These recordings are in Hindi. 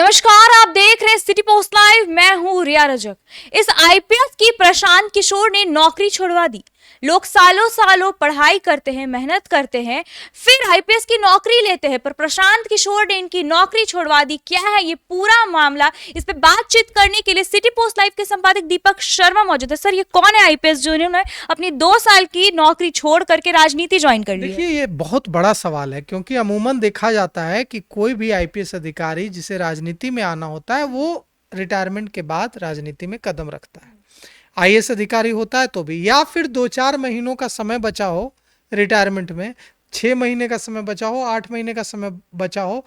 नमस्कार, आप देख रहे हैं सिटी पोस्ट लाइव। मैं हूं रिया रजक। इस आईपीएस की प्रशांत किशोर ने नौकरी छुड़वा दी। लोग सालों सालों पढ़ाई करते हैं, मेहनत करते हैं, फिर आईपीएस की नौकरी लेते हैं, पर प्रशांत किशोर ने इनकी नौकरी छुड़वा दी। क्या है ये पूरा मामला? इस पे बातचीत करने के लिए सिटी पोस्ट लाइव के संपादक दीपक शर्मा मौजूद है। सर, ये कौन है आईपीएस जो इन्होंने अपनी 2 साल की नौकरी छोड़ करके राजनीति ज्वाइन कर ली है? देखिए, ये बहुत बड़ा सवाल है क्योंकि अमूमन देखा जाता है कि कोई भी आईपीएस अधिकारी जिसे राजनीति में आना होता है वो रिटायरमेंट के बाद राजनीति में कदम रखता है। आईएएस अधिकारी होता है तो भी, या फिर 2-4 महीनों का समय बचा हो रिटायरमेंट में, 6 महीने का समय बचा हो, 8 महीने का समय बचा हो,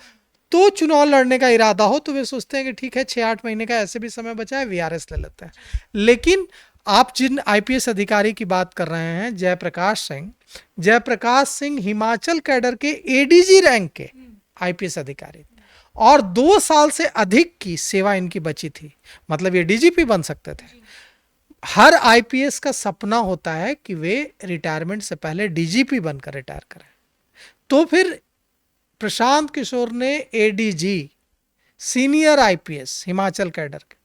तो चुनाव लड़ने का इरादा हो तो वे सोचते हैं कि ठीक है 6-8 महीने का ऐसे भी समय बचा है, वीआरएस ले लेते हैं। लेकिन आप जिन आईपीएस अधिकारी की बात कर रहे हैं, जयप्रकाश सिंह हिमाचल कैडर के एडीजी रैंक के आईपीएस अधिकारी और 2 साल से अधिक की सेवा इनकी बची थी। मतलब ये डीजीपी बन सकते थे। हर आईपीएस का सपना होता है कि वे रिटायरमेंट से पहले डीजीपी बनकर रिटायर करें। तो फिर प्रशांत किशोर ने ADG senior IPS Himachal cadre के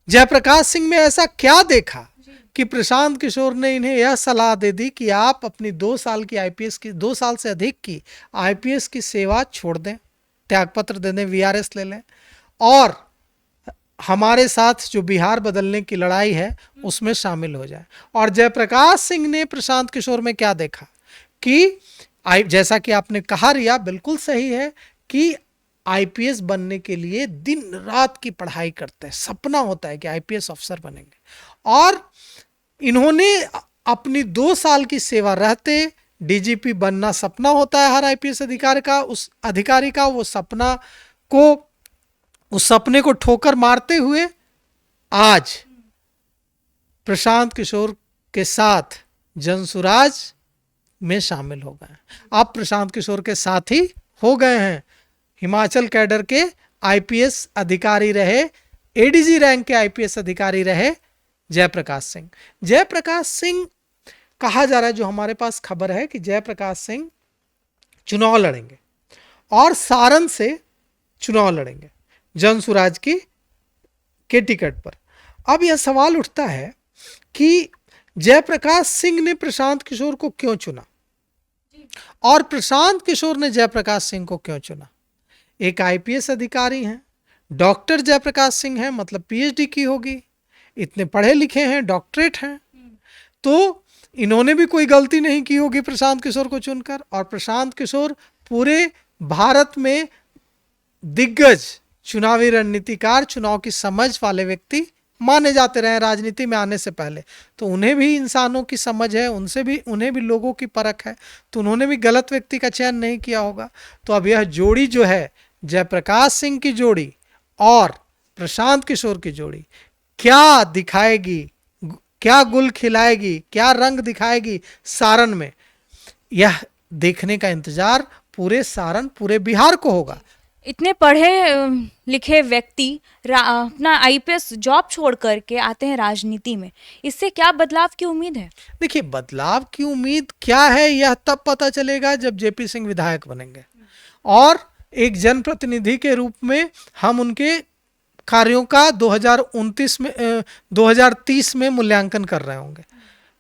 जयप्रकाश सिंह में ऐसा क्या देखा कि प्रशांत किशोर ने इन्हें यह सलाह दे दी कि आप अपनी 2 साल की आईपीएस की 2 साल से अधिक की आईपीएस की सेवा छोड़ दें, त्यागपत्र दे दें, वीआरएस ले लें और हमारे साथ जो बिहार बदलने की लड़ाई है उसमें शामिल हो जाए। और जयप्रकाश सिंह ने प्रशांत किशोर में क्या देखा कि जैसा कि आपने कहा रिया, बिल्कुल सही है कि आईपीएस बनने के लिए दिन रात की पढ़ाई करते हैं, सपना होता है कि आईपीएस अफसर बनेंगे। और इन्होंने अपनी 2 साल की सेवा रहते डीजीपी बनना सपना होता है हर आईपीएस अधिकारी का, उस अधिकारी का उस सपने को ठोकर मारते हुए आज प्रशांत किशोर के साथ जनसुराज में शामिल हो गए। अब प्रशांत किशोर के साथ ही हो गए हैं। हिमाचल कैडर के आईपीएस अधिकारी रहे, एडीजी रैंक के आईपीएस अधिकारी रहे जयप्रकाश सिंह कहा जा रहा है, जो हमारे पास खबर है कि जयप्रकाश सिंह चुनाव लड़ेंगे और सारण से चुनाव लड़ेंगे जनसुराज के टिकट पर। अब यह सवाल उठता है कि जयप्रकाश सिंह ने प्रशांत किशोर को क्यों चुना और प्रशांत किशोर ने जयप्रकाश सिंह को क्यों चुना। एक आईपीएस अधिकारी हैं, डॉक्टर जयप्रकाश सिंह हैं, मतलब पीएचडी की होगी, इतने पढ़े लिखे हैं, डॉक्टरेट हैं, तो इन्होंने भी कोई गलती नहीं की होगी प्रशांत किशोर को चुनकर। और प्रशांत किशोर पूरे भारत में दिग्गज चुनावी रणनीतिकार, चुनाव की समझ वाले व्यक्ति माने जाते रहे राजनीति में आने से पहले, तो उन्हें भी इंसानों की समझ है, उन्हें भी लोगों की परख है, तो उन्होंने भी गलत व्यक्ति का चयन नहीं किया होगा। तो अब यह जोड़ी जो है, जयप्रकाश सिंह की जोड़ी और प्रशांत किशोर की जोड़ी, क्या दिखाएगी, क्या गुल खिलाएगी, क्या रंग दिखाएगी सारण में, यह देखने का इंतजार पूरे सारण, पूरे बिहार को होगा। इतने पढ़े लिखे व्यक्ति अपना आईपीएस जॉब छोड़ करके आते हैं राजनीति में, इससे क्या बदलाव की उम्मीद है? देखिए, बदलाव की उम्मीद क्या है यह तब पता चलेगा जब जेपी सिंह विधायक बनेंगे और एक जनप्रतिनिधि के रूप में हम उनके कार्यों का 2030 में मूल्यांकन कर रहे होंगे।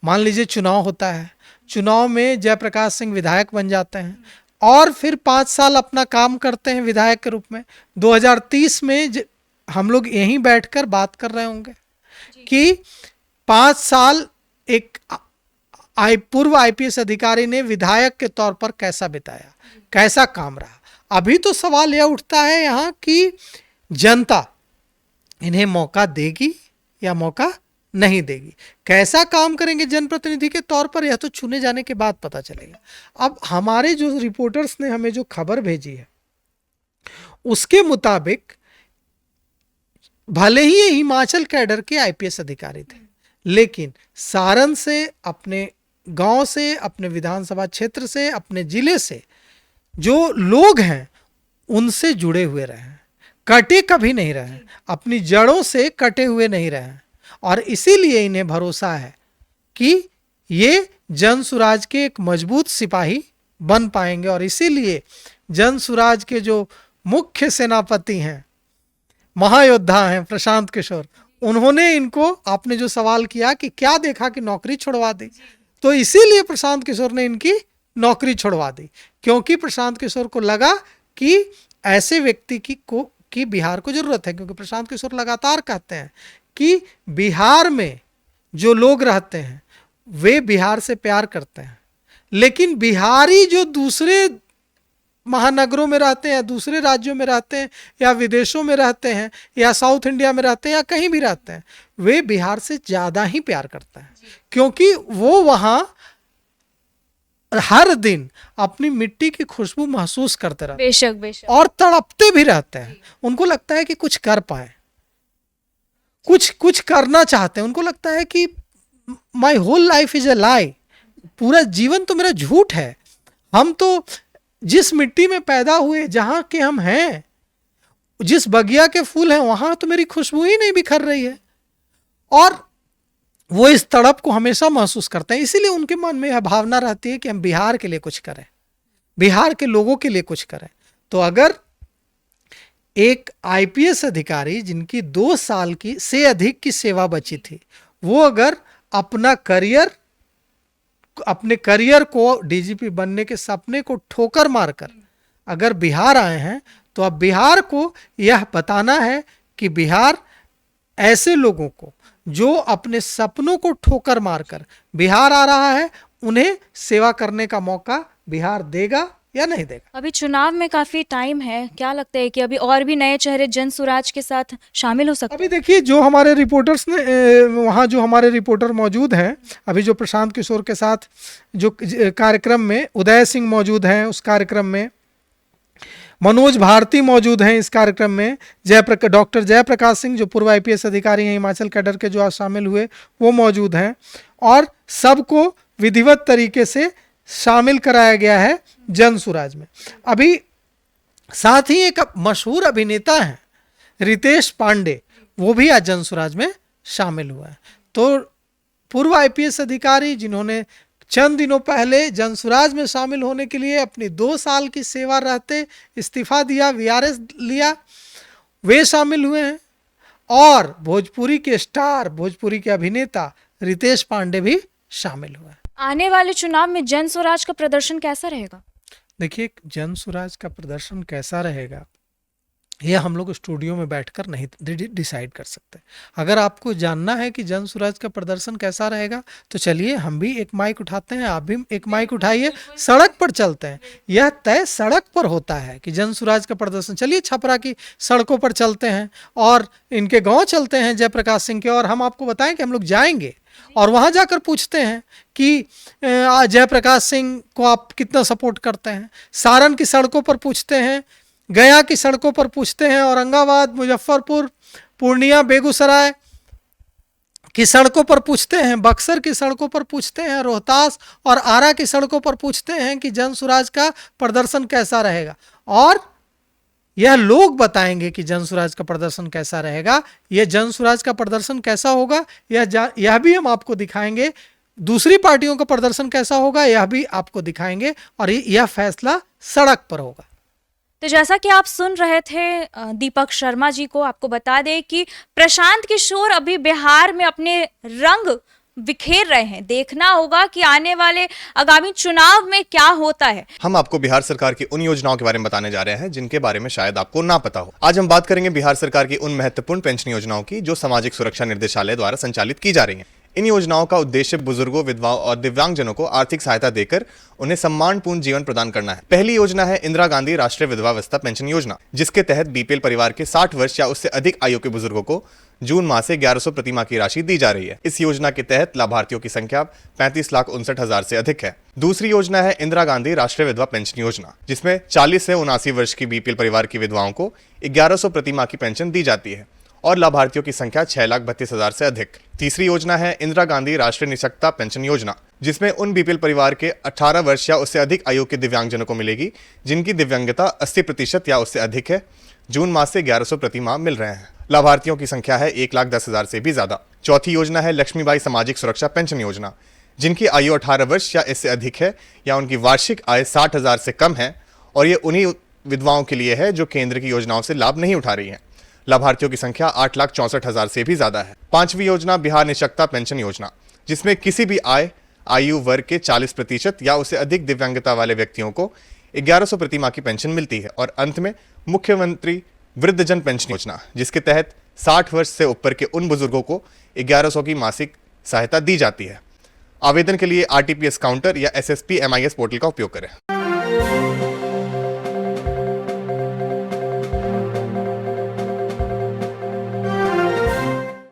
मान लीजिए चुनाव होता है, चुनाव में जयप्रकाश सिंह विधायक बन जाते हैं और फिर 5 साल अपना काम करते हैं विधायक के रूप में। 2030 में हम लोग यहीं बैठकर बात कर रहे होंगे कि 5 साल एक पूर्व आईपीएस अधिकारी ने विधायक के तौर पर कैसा बिताया, कैसा काम रहा। अभी तो सवाल यह उठता है यहाँ कि जनता इन्हें मौका देगी या मौका नहीं देगी, कैसा काम करेंगे जनप्रतिनिधि के तौर पर, यह तो चुने जाने के बाद पता चलेगा। अब हमारे जो रिपोर्टर्स ने हमें जो खबर भेजी है उसके मुताबिक भले ही ये हिमाचल कैडर के आईपीएस अधिकारी थे, लेकिन सारण से, अपने गांव से, अपने विधानसभा क्षेत्र से, अपने जिले से जो लोग हैं उनसे जुड़े हुए रहे हैं, कटे कभी नहीं रहे, अपनी जड़ों से कटे हुए नहीं रहे, और इसीलिए इन्हें भरोसा है कि ये जनसुराज के एक मजबूत सिपाही बन पाएंगे। और इसीलिए जनसुराज के जो मुख्य सेनापति हैं, महायोद्धा हैं प्रशांत किशोर, उन्होंने इनको, आपने जो सवाल किया कि क्या देखा कि नौकरी छुड़वा दी, तो इसीलिए प्रशांत किशोर ने इनकी नौकरी छुड़वा दी, क्योंकि प्रशांत किशोर को लगा कि ऐसे व्यक्ति की बिहार को जरूरत है। क्योंकि प्रशांत किशोर लगातार कहते हैं कि बिहार में जो लोग रहते हैं वे बिहार से प्यार करते हैं, लेकिन बिहारी जो दूसरे महानगरों में रहते हैं, दूसरे राज्यों में रहते हैं, या विदेशों में रहते हैं, या साउथ इंडिया में रहते हैं, या कहीं भी रहते हैं, वे बिहार से ज़्यादा ही प्यार करते हैं, क्योंकि वो वहाँ हर दिन अपनी मिट्टी की खुशबू महसूस करते रहते हैं। बेशक बेशक। और तड़पते भी रहते हैं। उनको लगता है कि कुछ कर पाए, कुछ करना चाहते हैं। उनको लगता है कि my whole life is a lie, पूरा जीवन तो मेरा झूठ है। हम तो जिस मिट्टी में पैदा हुए, जहां के हम हैं, जिस बगिया के फूल हैं, वहां तो मेरी खुशबू ही नहीं बिखर रही है। और वो इस तड़प को हमेशा महसूस करते हैं। इसीलिए उनके मन में यह भावना रहती है कि हम बिहार के लिए कुछ करें, बिहार के लोगों के लिए कुछ करें। तो अगर एक आईपीएस अधिकारी जिनकी 2 साल की से अधिक की सेवा बची थी, वो अगर अपने करियर को, डीजीपी बनने के सपने को ठोकर मारकर अगर बिहार आए हैं, तो अब बिहार को यह बताना है कि बिहार ऐसे लोगों को जो अपने सपनों को ठोकर मारकर बिहार आ रहा है, उन्हें सेवा करने का मौका बिहार देगा या नहीं देगा। अभी चुनाव में काफी टाइम है, क्या लगता है कि अभी और भी नए चेहरे जन स्वराज के साथ शामिल हो सकते हैं? अभी देखिए, जो हमारे रिपोर्टर्स ने वहाँ जो हमारे रिपोर्टर मौजूद हैं, अभी जो प्रशांत किशोर के साथ जो कार्यक्रम में उदय सिंह मौजूद हैं, उस कार्यक्रम में मनोज भारती मौजूद हैं, इस कार्यक्रम में डॉक्टर जयप्रकाश सिंह जो पूर्व आईपीएस अधिकारी हैं हिमाचल कैडर के, जो आज शामिल हुए, वो मौजूद हैं। और सबको विधिवत तरीके से शामिल कराया गया है जन स्वराज में। अभी साथ ही एक मशहूर अभिनेता हैं रितेश पांडे, वो भी आज जन स्वराज में शामिल हुआ है। तो पूर्व आईपीएस अधिकारी जिन्होंने चंद दिनों पहले जन स्वराज में शामिल होने के लिए अपनी 2 साल की सेवा रहते इस्तीफा दिया, वीआरएस लिया, वे शामिल हुए हैं। और भोजपुरी के स्टार, भोजपुरी के अभिनेता रितेश पांडे भी शामिल हुए हैं। आने वाले चुनाव में जन स्वराज का प्रदर्शन कैसा रहेगा? देखिए, जन स्वराज का प्रदर्शन कैसा रहेगा यह हम लोग स्टूडियो में बैठकर नहीं डिसाइड कर सकते। अगर आपको जानना है कि जन स्वराज का प्रदर्शन कैसा रहेगा, तो चलिए हम भी एक माइक उठाते हैं, आप भी एक माइक उठाइए, सड़क पर चलते हैं। यह तय सड़क पर होता है कि जन स्वराज का प्रदर्शन। चलिए छपरा की सड़कों पर चलते हैं और इनके गांव चलते हैं जयप्रकाश सिंह के, और हम आपको बताएं कि हम लोग जाएंगे और वहां जाकर पूछते हैं कि जयप्रकाश सिंह को आप कितना सपोर्ट करते हैं। सारण की सड़कों पर पूछते हैं, गया की सड़कों पर पूछते हैं, औरंगाबाद, मुजफ्फरपुर, पूर्णिया, बेगूसराय की सड़कों पर पूछते हैं, बक्सर की सड़कों पर पूछते हैं, रोहतास और आरा की सड़कों पर पूछते हैं कि जन स्वराज का प्रदर्शन कैसा रहेगा। और यह लोग बताएंगे कि जन स्वराज का प्रदर्शन कैसा रहेगा। यह जन स्वराज का प्रदर्शन कैसा होगा यह भी हम आपको दिखाएंगे। दूसरी पार्टियों का प्रदर्शन कैसा होगा यह भी आपको दिखाएंगे, और यह फैसला सड़क पर होगा। तो जैसा कि आप सुन रहे थे दीपक शर्मा जी को, आपको बता दें कि प्रशांत किशोर अभी बिहार में अपने रंग बिखेर रहे हैं। देखना होगा कि आने वाले आगामी चुनाव में क्या होता है। हम आपको बिहार सरकार की उन योजनाओं के बारे में बताने जा रहे हैं जिनके बारे में शायद आपको ना पता हो। आज हम बात करेंगे बिहार सरकार की उन महत्वपूर्ण पेंशन योजनाओं की जो सामाजिक सुरक्षा निर्देशालय द्वारा संचालित की जा रही हैं। इन योजनाओं का उद्देश्य बुजुर्गों, विधवाओं और दिव्यांगजनों को आर्थिक सहायता देकर उन्हें सम्मानपूर्ण जीवन प्रदान करना है। पहली योजना है इंदिरा गांधी राष्ट्रीय विधवावस्था पेंशन योजना, जिसके तहत बीपीएल परिवार के 60 वर्ष या उससे अधिक आयु के बुजुर्गों को जून माह से 1100 प्रति माह की राशि दी जा रही है। इस योजना के तहत लाभार्थियों की संख्या 35,59,000 से अधिक है। दूसरी योजना है इंदिरा गांधी राष्ट्रीय विधवा पेंशन योजना, जिसमें 40 से 79 वर्ष की बीपीएल परिवार की विधवाओं को 1100 प्रति माह की पेंशन दी जाती है और लाभार्थियों की संख्या 6,32,000 से अधिक। तीसरी योजना है इंदिरा गांधी राष्ट्रीय निशक्तता पेंशन योजना, जिसमें उन बीपीएल परिवार के 18 वर्ष या उससे अधिक आयु के दिव्यांगजनों को मिलेगी जिनकी दिव्यांगता 80% या उससे अधिक है। जून माह से 1100 प्रति माह मिल रहे हैं। लाभार्थियों की संख्या है 1,10,000 से भी ज्यादा। चौथी योजना है लक्ष्मीबाई सामाजिक सुरक्षा पेंशन योजना, जिनकी आयु 18 वर्ष या इससे अधिक है या उनकी वार्षिक आय 60,000 से कम है, और ये उन्हीं विधवाओं के लिए है जो केंद्र की योजनाओं से लाभ नहीं उठा रही हैं। लाभार्थियों की संख्या 8,64,000 से भी ज्यादा है। 5वीं योजना बिहार निःशक्ता पेंशन योजना, जिसमें किसी भी आयु वर्ग के 40% या उससे अधिक दिव्यांगता वाले व्यक्तियों को 1100 प्रति माह की पेंशन मिलती है। और अंत में मुख्यमंत्री वृद्धजन पेंशन योजना, जिसके तहत 60 वर्ष से ऊपर के उन बुजुर्गों को 1100 की मासिक सहायता दी जाती है। आवेदन के लिए RTPS काउंटर या SSP MIS पोर्टल का उपयोग करें।